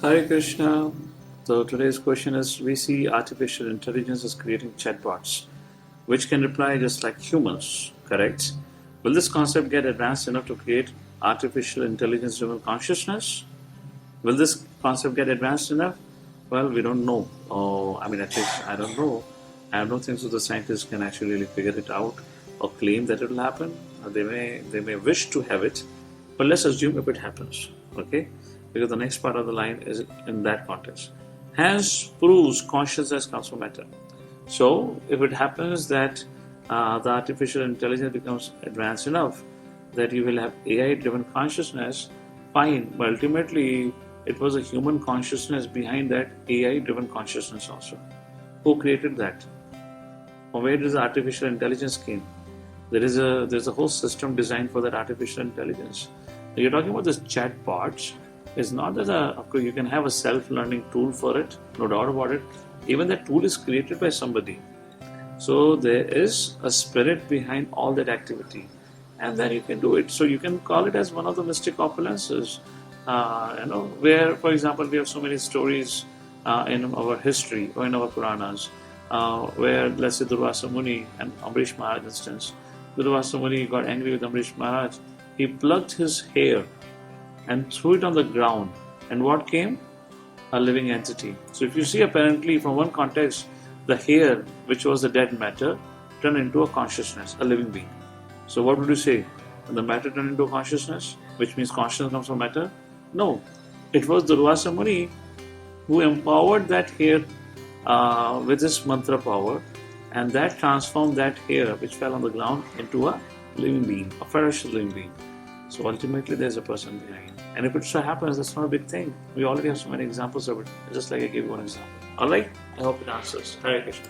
Hare Krishna. So today's question is, we see artificial intelligence is creating chatbots, which can reply just like humans, correct? Will this concept get advanced enough to create artificial intelligence-driven consciousness? Will this concept get advanced enough? Well, we don't know. I mean, at least I don't know. I don't think so the scientists can actually really figure it out or claim that it will happen. They may wish to have it, but let's assume if it happens, okay? Because the next part of the line is in that context. Hence proves consciousness comes from matter. So if it happens that the artificial intelligence becomes advanced enough that you will have AI-driven consciousness, fine. But ultimately, it was a human consciousness behind that AI-driven consciousness also. Who created that? From where does the artificial intelligence came? There's a whole system designed for that artificial intelligence. You're talking about this chatbots. It's not that of course you can have a self-learning tool for it, no doubt about it. Even that tool is created by somebody. So there is a spirit behind all that activity, and then you can do it. So you can call it as one of the mystic opulences. Where, for example, we have so many stories in our history or in our Puranas, where, let's say, Durvasa Muni and Amrish Maharaj instance. Durvasa Muni got angry with Amrish Maharaj. He plucked his hair and threw it on the ground. And what came? A living entity. So if you see, apparently, from one context, the hair, which was the dead matter, turned into a consciousness, a living being. So what would you say? The matter turned into a consciousness, which means consciousness comes from matter? No. It was Durvasa Muni who empowered that hair with his mantra power, and that transformed that hair, which fell on the ground, into a living being, a ferocious living being. So ultimately, there's a person behind. And if it so happens, that's not a big thing. We already have so many examples of it, just like I gave you one example. Alright? I hope it answers. Hare Krishna.